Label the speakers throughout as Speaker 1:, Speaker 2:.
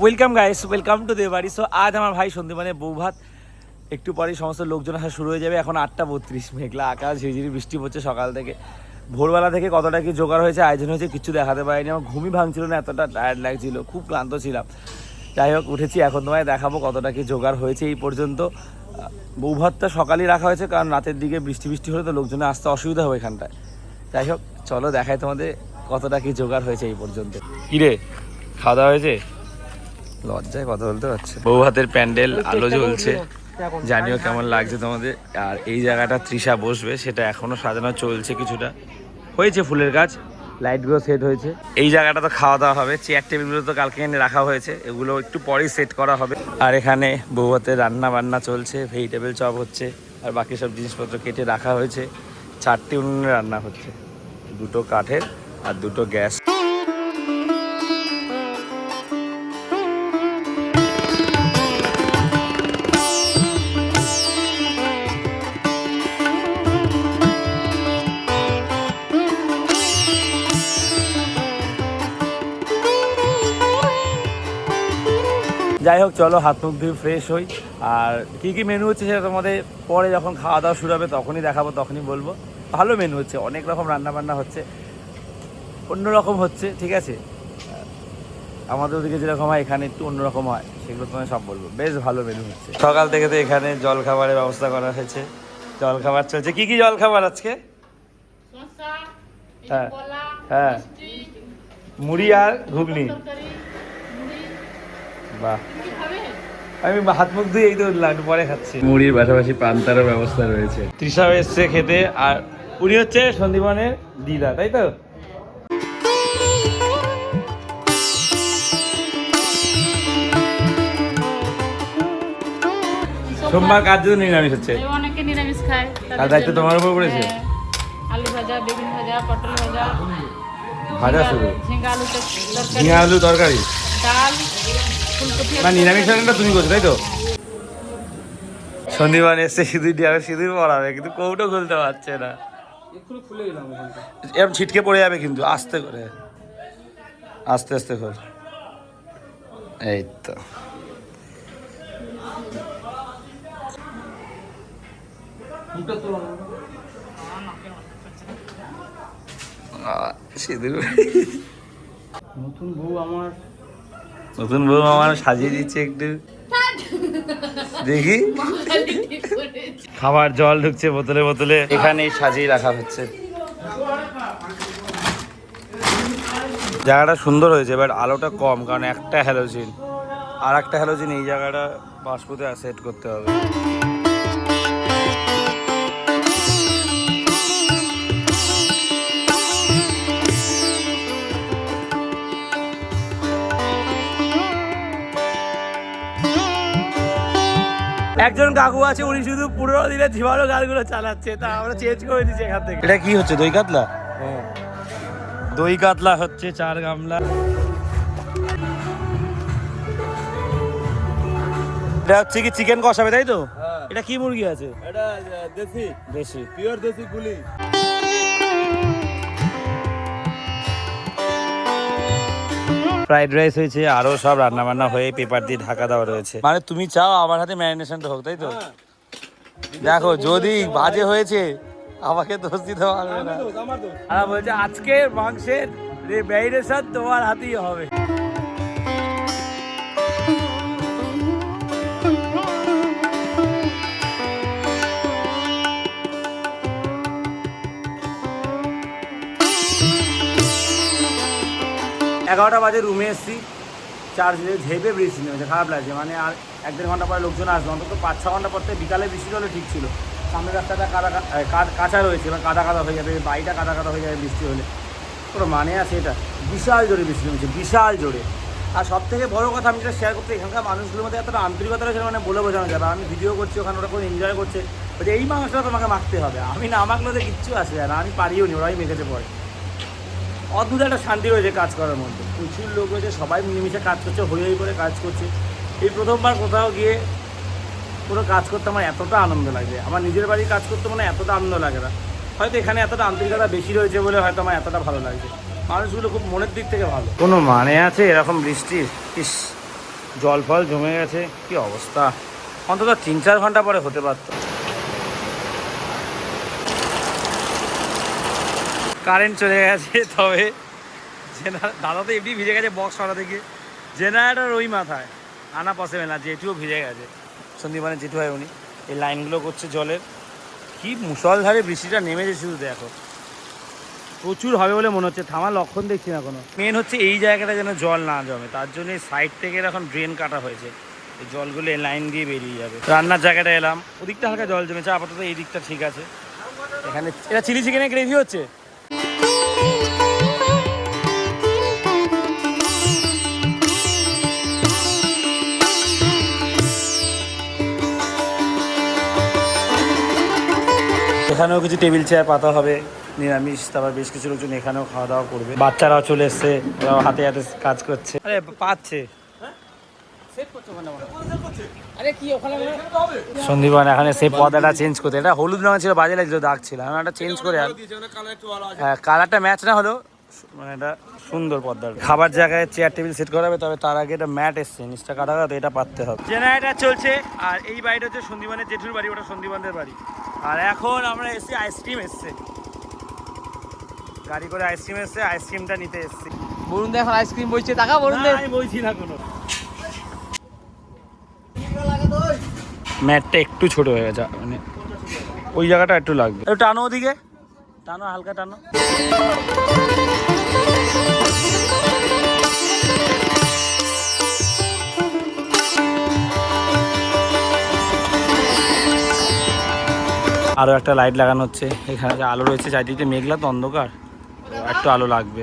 Speaker 1: Welcome guys, welcome to দেবাড়ি। So আজ আমার ভাই সন্দীপনের বউ ভাত, একটু পরেই সমস্ত লোকজন আসা শুরু হয়ে যাবে। এখন 8:32, মেঘলা আকাশ, ঝিরিঝিরি বৃষ্টি পড়ছে সকাল থেকে। ভোরবেলা থেকে কতটা কি জোগাড় হয়েছে, আয়োজন হয়েছে, কিছু দেখাতে পারিনি। আমার ঘুমই ভাঙছিল না, এতটা টায়ার্ড লাগছিল, খুব ক্লান্ত ছিলাম। যাই হোক, উঠেছি, এখন তোমায় দেখাবো কতটা কি জোগাড় হয়েছে এই পর্যন্ত। বউ ভাতটা সকালেই রাখা হয়েছে, কারণ রাতের দিকে বৃষ্টি বৃষ্টি হলে তো লোকজনের আসতে অসুবিধা হবে এখানটায়। যাই হোক, চলো দেখাই তোমাদের কতটা কি জোগাড় হয়েছে এই পর্যন্ত। কিরে, খাওয়া দাওয়া হয়েছে? লজ্জায় কথা বলতে পারছে। বউ হাতের প্যান্ডেল, আলো জ্বলছে, জানিও কেমন লাগছে তোমাদের। আর এই জায়গাটা তৃষা বসবে, সেটা এখনো সাজানো চলছে, কিছুটা হয়েছে, ফুলের গাছ, লাইটগুলো সেট হয়েছে। এই জায়গাটা তো খাওয়া দাওয়া হবে, চেয়ার টেবিলগুলো তো কালকে এনে রাখা হয়েছে, এগুলো একটু পরেই সেট করা হবে। আর এখানে বউ হাতের রান্না বান্না চলছে, ভেজিটেবল চপ হচ্ছে, আর বাকি সব জিনিসপত্র কেটে রাখা হয়েছে। 4টে উনুনে রান্না হচ্ছে, 2টো কাঠের আর 2টো গ্যাস। যাই হোক, চলো হাত মুখ ধুয়ে ফ্রেশ হই। আর কী কী মেনু হচ্ছে সেটা তোমাদের পরে যখন খাওয়া দাওয়া শুরু হবে তখনই দেখাবো, তখনই বলবো। ভালো মেনু হচ্ছে, অনেক রকম রান্না বান্না হচ্ছে, অন্যরকম হচ্ছে, ঠিক আছে। আমাদের ওদিকে যেরকম হয় এখানে একটু অন্যরকম হয়, সেগুলো তোমায় সব বলবো। বেশ ভালো মেনু হচ্ছে। সকাল থেকে তো এখানে জল খাবারের ব্যবস্থা করা হয়েছে, জল খাবার চলছে। কি কি জল খাবার আজকে? হ্যাঁ হ্যাঁ, মুড়ি আর ঘুগনি। বাহ, আমি হাত মুখ ধুয়ে এই তো লাড্ডু পরে খাচ্ছি। মুড়ির পাশাপাশি পান্তারও ব্যবস্থা রয়েছে। তৃষাও এসছে খেতে, আর উনি হচ্ছে সন্দীপনের দিদা, তাই তো? সোমবার কার জন্য নিরামিষ হচ্ছে?
Speaker 2: অনেকে নিরামিষ খায়,
Speaker 1: আর দায়িত্ব তোমার উপর পড়েছে।
Speaker 2: আলু ভাজা, বেগুন ভাজা, পটল ভাজা,
Speaker 1: ভাজা শুধু,
Speaker 2: ঝিঙ্গা আলু তরকারি,
Speaker 1: ঝিঙে আলু তরকারি,
Speaker 2: ডাল, ফুলকপি।
Speaker 1: না নিরামিষ রান্নাটা তুমি করছো তাই তো? সন্দীপন এসছে সিঁদুর দিয়ে, সিঁদুর পড়াবে, কিন্তু কৌটো খুলতে পারছে না। এরকম ছিটকে পড়ে যাবে কিন্তু, আস্তে করে, আস্তে আস্তে খোল। এই তো, সিঁদুর।
Speaker 3: নতুন বউ আমার,
Speaker 1: নতুন বউ আমার সাজিয়ে দিচ্ছে একটু, দেখি। খাবার জল ঢুকছে বোতলে বোতলে, এখানে সাজিয়ে রাখা হচ্ছে। জায়গাটা সুন্দর হয়েছে, বাট আলোটা কম, কারণ একটা হ্যালোজিন, আর একটা হ্যালোজিন এই জায়গাটা পাসপোর্টে সেট করতে হবে। একজন কাকু আছে, উনি শুধু পুরো দিনে ঝিমানো গাড়িগুলো চালাচ্ছে, তা আমরা চেঞ্জ করে দিচ্ছি এখান থেকে। এটা কি হচ্ছে, দই কাতলা? দই কাতলা হচ্ছে 4 গামলা। এটা হচ্ছে কি চিকেন কষাবে, তাই তো? এটা কি মুরগি আছে?
Speaker 3: এটা দেশি,
Speaker 1: দেশি,
Speaker 3: পিওর দেশি গুলি।
Speaker 1: ফ্রাইড রাইস হয়েছে, আরো সব রান্না বান্না হয়ে পেপার দিয়ে ঢাকা দেওয়া রয়েছে। মানে তুমি চাও আমার হাতে ম্যারিনেশনটা হোক, তাই তো? দেখো, যদি বাজে হয়েছে আমাকে দোষ দিতে পারবে না। আর বলছে আজকে মাংসের ম্যারিনেশন তোমার হাতেই হবে। এগারোটা বাজে রুমে এসেছি, চার্জ ঝেপে বৃষ্টি নেমেছে, খারাপ লাগছে। মানে আর 1-1.5 ঘন্টা পরে লোকজন আসবে, অন্তত 5-6 ঘন্টা পর থেকে বিকালে বৃষ্টি হলে ঠিক ছিল। সামনের রাস্তাটা কাঁচা রয়েছে, এবার কাদা কাদা হয়ে যাবে, বাড়িটা কাদা কাদা হয়ে যাবে বৃষ্টি হলে, কোনো মানে আছে এটা? বিশাল জোরে বৃষ্টি নেমেছে, বিশাল জোরে। আর সব থেকে বড় কথা আমি যেটা শেয়ার করতে, এখানকার মানুষগুলোর মধ্যে এতটা আন্তরিকতা রয়েছে, মানে বলে বোঝানো যাবে। আমি ভিডিও করছি, ওখানে ওরা কোনো এনজয় করছে, বলছে এই মাংসটা তোমাকে মাখতে হবে। আমি না মাখলে ওদের কিচ্ছু আসে না, আমি পারিও নি, ওরাই মেখেছে পরে। অদ্ভুত একটা শান্তি রয়েছে কাজ করার মধ্যে, প্রচুর লোক রয়েছে, সবাই মিলেমিশে কাজ করছে, হই করে কাজ করছে। এই প্রথমবার কোথাও গিয়ে কোনো কাজ করতে আমার এতটা আনন্দ লাগে। আমার নিজের বাড়ির কাজ করতে মানে এতটা আনন্দ লাগে না, হয়তো এখানে এতটা আন্তরিকতা বেশি রয়েছে বলে হয়তো আমার এতটা ভালো লাগছে। মানুষগুলো খুব মনের দিক থেকে ভালো। কোনো মানে আছে এরকম বৃষ্টির? ইস, জল ফল জমে গেছে, কি অবস্থা। অন্তত 3-4 ঘন্টা পরে হতে পারত। কারেন্ট চলে গেছে, তবে দাদা তো এমনি ভিজে গেছে বক্স সরা থেকে। জেনারেটার ওই মাথায় আনা পসিবল না, জেঠুও ভিজে গেছে। সন্দীপনের জেঠু হয় উনি, এই লাইনগুলো করছে জলের। কি মুষলধারে বৃষ্টিটা নেমেছে, শুধু দেখো। প্রচুর হবে বলে মনে হচ্ছে, থামার লক্ষণ দেখছি না কোনো। মেন হচ্ছে এই জায়গাটা যেন জল না জমে, তার জন্য এই সাইড থেকে এখন ড্রেন কাটা হয়েছে। এই জলগুলো এই লাইন দিয়ে বেরিয়ে যাবে। রান্নার জায়গাটা এলাম, ওদিকটা হালকা জল জমেছে, আপাতত এই দিকটা ঠিক আছে। এখানে এটা চিলি চিকেনের গ্রেভি হচ্ছে। এখানেও কিছু টেবিল চেয়ার পাতা হবে, নিরামিষ। তারপর বেশ কিছু লোকজন এখানেও খাওয়া দাওয়া করবে। বাচ্চারাও চলে এসছে, ওরাও হাতে হাতে কাজ করছে। আরে পাচ্ছে সন্দীপন এখানে সেই পর্দাটা চেঞ্জ করতে। এটা হলুদ রঙের ছিল, বাজে লাগছিল, দাগ ছিল। এখন একটা চেঞ্জ করে, হ্যাঁ কালারটা ম্যাচ না হলো, মানে এটা সুন্দর পর্দা। খাবার জায়গায় চেয়ার টেবিল সেট করা হবে, তবে তার আগে এটা ম্যাট এসছে, নিচটা কাটা হবে, এটা পাততে হবে। জেনারেটার চলছে। আর এই বাড়িটা হচ্ছে সন্দীপনের জেঠুর বাড়ি, ওটা সন্দীপনদের বাড়ি। আর এখন আমরা এসছি, আইসক্রিম এসছে, গাড়ি করে আইসক্রিম এসছে, আইসক্রিমটা নিতে এসছি।
Speaker 3: বরুণ এখন আইসক্রিম বইছে, টাকা বরুণ দে।
Speaker 1: আমি বলছি না কোনো। ম্যাটটা একটু ছোট হয়ে গেছে, মানে ওই জায়গাটা একটু লাগবে। একটু টানো ওদিকে, টানো হালকা টানো। আরো একটা লাইট লাগানো হচ্ছে। এখানে যে আলো রয়েছে, চারিদিকে মেঘলা তো, অন্ধকার, একটু আলো লাগবে।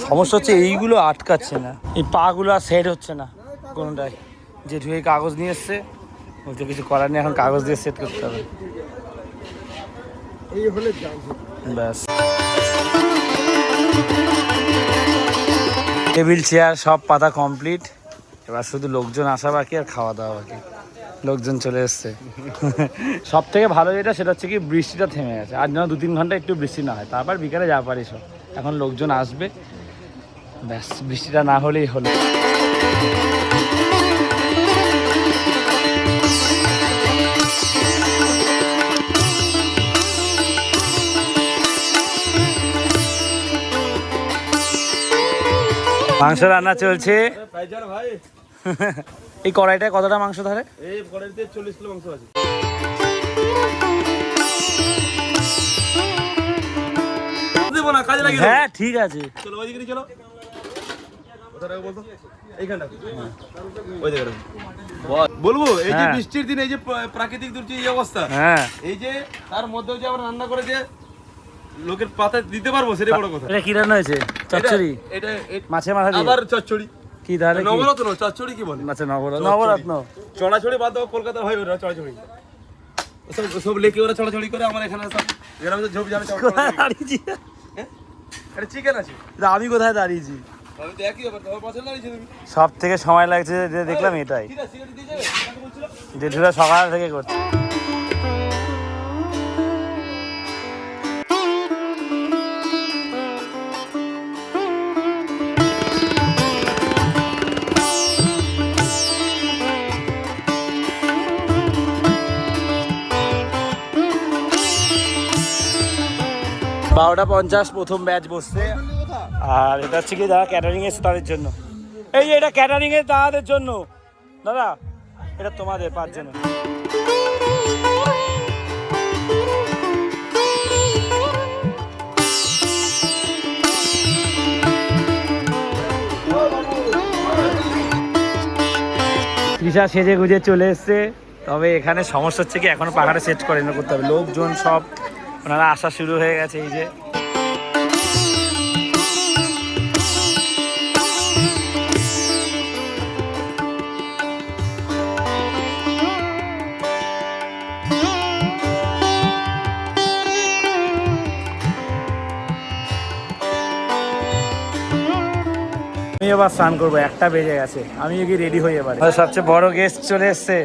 Speaker 1: সমস্যা হচ্ছে এইগুলো আটকাচ্ছে না, এই পা গুলো আর সেট হচ্ছে না কোনোটাই। জেঠু এই কাগজ নিয়ে এসছে, বলতে কিছু করার নেই, এখন কাগজ দিয়ে সেট করতে হবে। ব্যাস, টেবিল চেয়ার সব পাতা কমপ্লিট। এবার শুধু লোকজন আসা বাকি আর খাওয়া দাওয়া বাকি। লোকজন চলে এসছে। সব থেকে ভালো যেটা, সেটা হচ্ছে কি বৃষ্টিটা থেমে গেছে। আর যেন 2-3 ঘন্টা একটু বৃষ্টি না হয়, তারপর বিকালে যা পারি সব। এখন লোকজন আসবে, ব্যাস বৃষ্টিটা না হলেই হলো। মাংস রান্না চলছে।
Speaker 3: ভাই
Speaker 1: এই কড়াইটায় কতটা মাংস ধরে?
Speaker 3: এই কড়াইতে 40 কিলো মাংস আছে। দেব না, কাজে লাগিয়ে।
Speaker 1: হ্যাঁ ঠিক আছে,
Speaker 3: চলো ওইদিকে চলো। কোথায় বলতো? এইখানটা। ওই জায়গাটা বলবো। এই যে বৃষ্টির দিনে এই যে প্রাকৃতিক দুর্যোগ, এই অবস্থা,
Speaker 1: হ্যাঁ
Speaker 3: এই যে তার মধ্যেও যে আমরা রান্না করে যে লোকের পাতে দিতে পারবো, সেটাই বড় কথা।
Speaker 1: এটা কি রান্না হয়েছে? চচ্চড়ি?
Speaker 3: এটা
Speaker 1: মাছের মাথা দিয়ে?
Speaker 3: আবার চচ্চড়ি।
Speaker 1: কি তাহলে?
Speaker 3: নবরত্ন চচ্চড়ি কি বলে?
Speaker 1: আচ্ছা নবরত্ন।
Speaker 3: চড়াচড়ি বাদ দাও, কলকাতা হয় ওরা চড়াচড়ি। সব লেকে ওরা চড়াচড়ি করে, আমার এখানে সব গ্রামে ঝোপ ঝাড়
Speaker 1: দাঁড়িয়েছি।
Speaker 3: এটা চিকেন আছে।
Speaker 1: আমি কোথায় দাঁড়িয়েছি?
Speaker 3: আমি তো একই ব্যাপার, তোমার পাশে দাঁড়িয়েছি তুমি।
Speaker 1: সব থেকে সময় লাগছে যে দেখলাম এটাই।
Speaker 3: ঠিক আছে, সিগারেট দিয়ে যাবে? কাকে বলছিল?
Speaker 1: জেঠুরা সকাল থেকে করছে। বারোটা 50 প্রথম ব্যাচ বসছে। আর এটা হচ্ছে কি যারা ক্যাটারিং এসছে তাদের জন্য। এই যে এটা ক্যাটারিং এর তাদের জন্য দাদা, এটা তোমাদের 5 জনের। তৃষা সেজে গুজে চলে এসছে, তবে এখানে সমস্যা হচ্ছে কি এখনো পাখাটা সেট করে না, করতে হবে। লোকজন সব ওনারা আসা শুরু হয়ে গেছে। এই যে আমি এবার স্নান করবো, 1টা বেজে গেছে। আমি কি রেডি হয়ে এবারে। সবচেয়ে বড় গেস্ট চলে এসছে,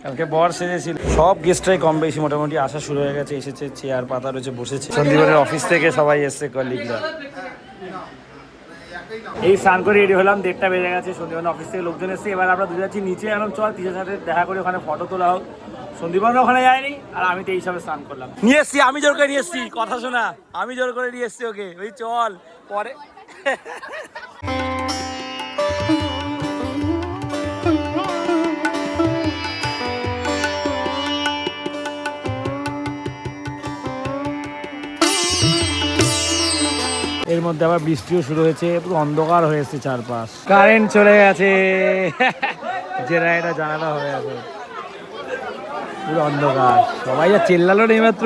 Speaker 1: কালকে বর সেজেছিল। সব গেস্টরাই কম বেশি মোটামুটি আসা শুরু হয়ে গেছে, এসেছে, চেয়ার পাতা রয়েছে, বসেছে। সন্দীপনের অফিস থেকে সবাই এসছে, কলিগরা। এই স্নান করে রেডি হলাম, 1:30 বেজে গেছে। সন্দীপন অফিস থেকে লোকজন এসেছে, এবার আমরা দুজন যাচ্ছি নিচে। এখন চল টিচার সাথে দেখা করে ওখানে ফটো তোলা হোক। সন্দীপন ওখানে যায়নি, আর আমি তো এই হিসাবে স্নান করলাম। নিয়ে এসছি, আমি জোর করে নিয়ে এসছি, কথা শোনা, আমি জোর করে নিয়ে এসছি ওকে। ওই চল পরে। এর মধ্যে আবার বৃষ্টিও শুরু হয়েছে, পুরো অন্ধকার হয়েছে চারপাশ। কারেন্ট চলে গেছে, যেটা এটা জানালা হয়ে গেছে, পুরো অন্ধকার। সবাই যা চিল্লালো নেই মাত্র,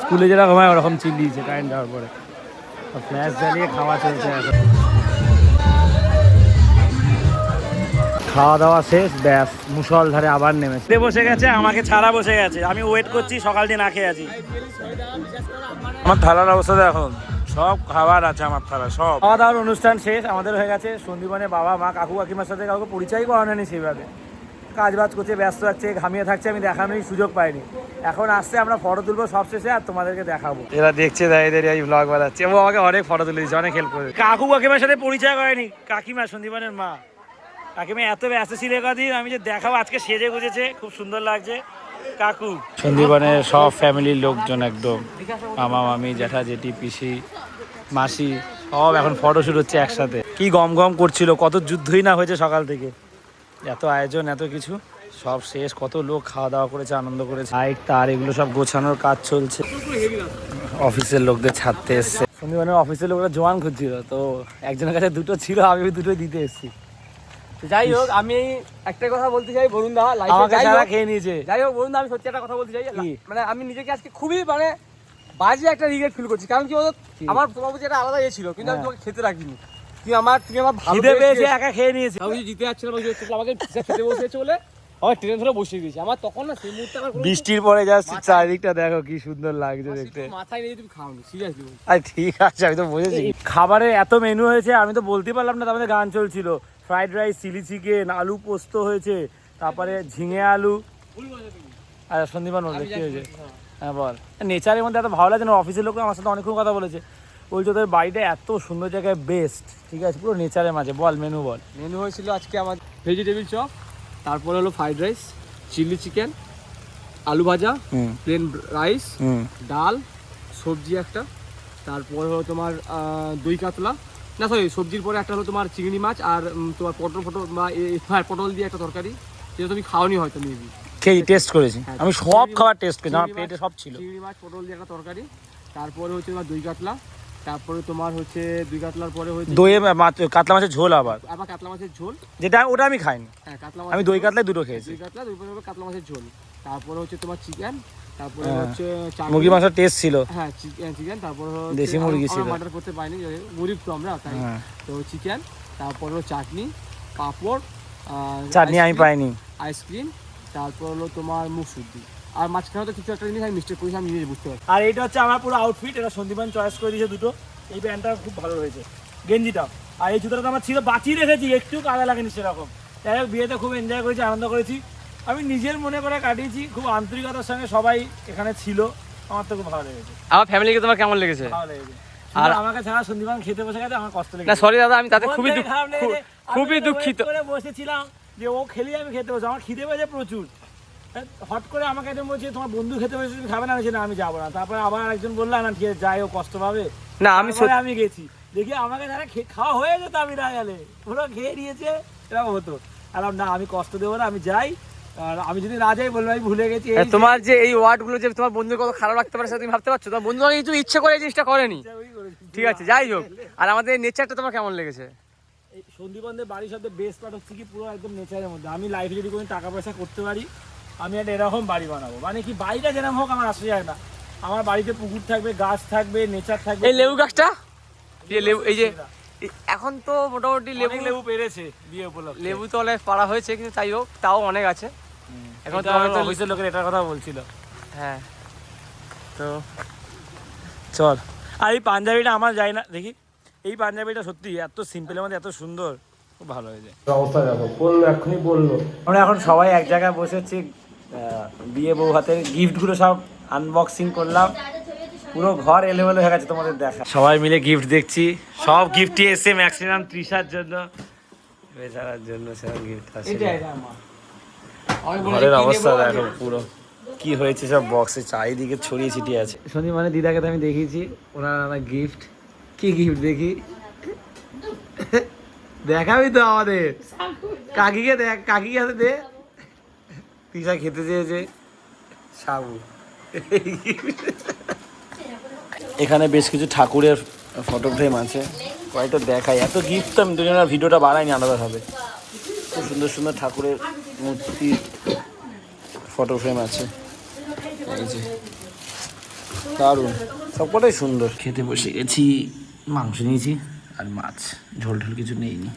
Speaker 1: স্কুলে যেরকম হয় ওরকম চিল্লিয়েছে কারেন্ট যাওয়ার পরে। ফ্ল্যাশ জ্বালিয়ে খাওয়া চলছে এখন। খাওয়া দাওয়া শেষ, ব্যাস মুষলধারে আবার নেমেছে। বসে গেছে, আমাকে ছাড়া বসে গেছে। আমি ওয়েট করছি, সকাল দিয়ে না খেয়ে আছি। আমার থালার অবস্থা এখন সব খাবার আছে আমার থালা, সব খাওয়া দাওয়ার অনুষ্ঠান শেষ আমাদের হয়ে গেছে। সন্দীপনের বাবা মা কাকু কাকিমার সাথে কাউকে পরিচয় করানো নেই সেইভাবে, কাজ বাজ করছে, ব্যস্ত থাকছে, ঘামিয়ে থাকছে, আমি দেখানোর সুযোগ পাইনি। এখন আসছে, আমরা ফটো তুলবো সব শেষে, আর তোমাদেরকে দেখাবো। এরা দেখছে দাঁড়িয়ে এই ব্লগ বানাচ্ছে, ও আমাকে অনেক ফটো তুলে দিচ্ছে, অনেক হেল্প করে। কাকু কাকিমার সাথে পরিচয় করেনি, কাকিমা সন্দীপনের মা। কাকিমা এত ব্যস্ত ছিল কদিন, আমি যে দেখাবো আজকে সেজে গুজেছে, খুব সুন্দর লাগছে কাকু। সন্দীপনের সব ফ্যামিলির লোকজন একদম, মামা মামি জ্যাঠা জেঠি পিসি মাসি সব এখন ফটোশুট হচ্ছে একসাথে। কি গম গম করছিল, কত যুদ্ধই না হয়েছে সকাল থেকে, এত আয়োজন এত কিছু, সব শেষ। কত লোক খাওয়া দাওয়া করেছে, আনন্দ করেছে। লাইট তার এগুলো সব গোছানোর কাজ চলছে, অফিসের লোকদের ছাড়তে এসছে। সন্দীপনের অফিসের লোকরা জোয়ান খুঁজছিল, তো একজনের কাছে দুটো ছিল, আমি দুটোই দিতে এসেছি।
Speaker 4: যাই হোক, আমি একটা কথা বলতে চাই, বরুণ দা
Speaker 1: আমাকে যারা খেয়ে নিয়েছে।
Speaker 4: যাই হোক বরুণ দা, আমি সত্যি একটা কথা বলতে চাই, মানে আমি নিজেকে আজকে খুবই মানে বাজে একটা রিগ্রেট ফিল করছি। কারণ কি বলতো, আমার তোমার প্রতি একটা আলাদা ছিল, কিন্তু আমি তোমাকে খেতে রাখিনি। তুমি আমার ভালো
Speaker 1: পেয়েছে, একা খেয়ে নিয়েছে।
Speaker 4: আমি জিতে যাচ্ছিলাম, আমাকে খেতে বসেছে বলে আমার ট্রেন ধরে বসিয়ে দিয়েছে। আমার তখন না সেই মুহূর্তে আমার
Speaker 1: বৃষ্টির পরে যাচ্ছি, চারিদিকটা দেখো কি সুন্দর লাগছে দেখতে।
Speaker 4: মাথায় নিয়ে তুমি খাওনি, সিরিয়াসলি।
Speaker 1: আরে ঠিক আছে, আমি তো বুঝেছি। খাবারে এত মেনু হয়েছে, আমি তো বলতে পারলাম না, তার মধ্যে গান চলছিল। ফ্রাইড রাইস, চিলি চিকেন, আলু পোস্ত হয়েছে, তারপরে ঝিঙে আলু। আচ্ছা সন্দীপন বলবে কি হয়েছে? হ্যাঁ বল। নেচারের মধ্যে এত ভালো লাগছে না, অফিসের লোক আমার সাথে অনেকক্ষণ কথা বলেছে, বলছে তোদের বাড়িটা এত সুন্দর জায়গায়, বেস্ট। ঠিক আছে, পুরো নেচারের মাঝে। বল মেনু বল।
Speaker 4: মেনু হয়েছিল আজকে আমার ভেজিটেবিল চপ, তারপরে হলো ফ্রাইড রাইস, চিলি চিকেন, আলু ভাজা, প্লেন রাইস, ডাল, সবজি একটা, তারপরে হলো তোমার দই কাতলা, না সরি সবজির পরে একটা হলো তোমার চিংড়ি মাছ, আর তোমার পটল বা পটল দিয়ে একটা তরকারি, যেটা তুমি খাওনি হয়তো মেবি।
Speaker 1: খেয়ে টেস্ট করেছি আমি, সব খাবার টেস্ট করেছি, আমার পেটে সব ছিল।
Speaker 4: চিংড়ি মাছ পটল দিয়ে একটা তরকারি, তারপরে হচ্ছে তোমার দই কাতলা, তারপরে তোমার হচ্ছে দই কাতলার পরে হচ্ছে
Speaker 1: দই কাতলা মাছের ঝোল, আবার
Speaker 4: কাতলা মাছের ঝোল,
Speaker 1: যেটা ওটা আমি খাইনি।
Speaker 4: হ্যাঁ কাতলা
Speaker 1: আমি দই কাতলায় দুটো খেয়েছি।
Speaker 4: দই কাতলা, দুই পরে কাতলা মাছের ঝোল, তারপরে হচ্ছে তোমার চিকেন, তারপরে হচ্ছে
Speaker 1: মুরগি মাছের টেস্ট ছিল।
Speaker 4: হ্যাঁ চিকেন, তারপরে
Speaker 1: দেশি মুরগি ছিল,
Speaker 4: মার্ডার করতে পারিনি, গরিব তো আমরা তাই। তো চিকেন, তারপর হলো চাটনি, পাঁপড়,
Speaker 1: চাটনি আমি পাইনি,
Speaker 4: আইসক্রিম, তারপর হলো তোমার মুসুদ্দি, আর মাঝখানে তো কিছু একটা জিনিস আমি মিস্টেক করেছি, আমি নিজে বুঝতে পারছি।
Speaker 1: আর এইটা হচ্ছে আমার পুরো আউটফিট, এটা সন্দীপন চয়েস করে দিয়েছে দুটো। এই প্যান্টটা খুব ভালো হয়েছে, গেঞ্জিটা, আর এই জুতোটা তো আমার ছিল, বাঁচিয়ে রেখেছি, একটু কাজে লাগেনি সেরকম। যাই হোক, বিয়েতে খুব এনজয় করেছি, আনন্দ করেছি, আমি নিজের মনে করে কাটিয়েছি, খুব আন্তরিকতার সঙ্গে সবাই এখানে ছিল, আমার তো খুব ভালো লেগেছে।
Speaker 4: আমার ফ্যামিলিকে তোমার কেমন লেগেছে?
Speaker 1: ভালো লেগেছে। আর আমাকে ছাড়া সন্দীপন খেতে বসে গেছে, আমার কষ্ট লেগেছে।
Speaker 4: না সরি দাদা, আমি তাতে খুবই দুঃখিত
Speaker 1: করে বসেছিলাম যে ও খেলি আমি খেতে বসে, আমার খিদে পেয়েছে প্রচুর। হট করে আমাকে একজন বলছে তোমার বন্ধু খেতে বসে, তুমি খাবে না? না আমি যাবো না। তারপরে আবার একজন বললাম না ঠিক আছে যাই, ও কষ্ট পাবে
Speaker 4: না, আমি
Speaker 1: গেছি, দেখি আমাকে যারা খাওয়া হয়ে যেত, আমি না গেলে ওরা খেয়ে নিয়েছে, এরকম হতো। আর না, আমি কষ্ট দেবো না, আমি যাই, আর আমি যদি না যাই বলবো আমি ভুলে গেছি।
Speaker 4: তোমার যে এই ওয়ার্ড গুলো যে তোমার বন্ধুর কত খারাপ লাগতে পারে সেটা তুমি ভাবতে পারছো? তোমার বন্ধু কিছু ইচ্ছে করে এই জিনিসটা করেনি, ঠিক আছে যাই হোক। আর আমাদের নেচারটা তোমার কেমন লেগেছে?
Speaker 1: এই সন্দীপনদের বাড়ির সবচেয়ে বেস্ট পার্ট হচ্ছে কি, পুরো একদম নেচারের মধ্যে। আমি লাইফে যদি কোনো টাকা পয়সা করতে পারি, আমি একটা এরকম বাড়ি বানাবো, মানে কি বাড়িটা যেরকম হোক আমার আসে যায় না, আমার বাড়িতে পুকুর থাকবে, গাছ থাকবে, নেচার থাকবে।
Speaker 4: এই লেবু গাছটা, এই যে এখন তো মোটামুটি
Speaker 1: লেবু পেরেছে বিয়ে উপলক্ষে,
Speaker 4: লেবু তো অনেক পাড়া হয়েছে, কিন্তু তাই হোক তাও অনেক আছে এখন। তো
Speaker 1: অফিসের লোকের এটার কথা বলছিল।
Speaker 4: হ্যাঁ
Speaker 1: তো চল। আর এই পাঞ্জাবিটা আমার যায় না, দেখি এই পাঞ্জাবিটা সত্যি এত সিম্পলের মধ্যে এত সুন্দর, খুব ভালো হয়েছে। অবস্থা দেখো, বললো এখনই বললো। আমরা এখন সবাই এক জায়গায় বসেছি, বিয়ে বউ হাতের গিফটগুলো সব আনবক্সিং করলাম। পুরো ঘর এলোমেলো হয়ে গেছে তোমাদের দেখা। সবাই মিলে গিফট দেখছি, সব গিফটই এসে ম্যাক্সিমাম তৃষার জন্য, বেচারার জন্য সেরকম গিফট আছে। ঘরের অবস্থা দেখো পুরো কি হয়েছে, সব বক্সে চারিদিকে ছড়িয়ে ছিটিয়ে আছে। শনি মানে দিদাকে তো আমি দেখিয়েছি, ওনার গিফট, কি গিফট দেখি, দেখাবি তো আমাদের, কাকিকে দেখ, কাকিকে হাতে দে, তৃষা খেতে চেয়েছে সাবু। এখানে বেশ কিছু ঠাকুরের ফটো ফ্রেম আছে, কয়েকটা দেখাই। এত গিফট তো আমি দুজনের ভিডিওটা বানাইনি আলাদাভাবে। খুব সুন্দর সুন্দর ঠাকুরের মূর্তি ফটো ফ্রেম আছে, এই যে দারুণ, সবকটাই সুন্দর। খেতে বসে গেছি, মাংস নিয়েছি আর মাছ, ঝোল ঝোল কিছু নেইনি।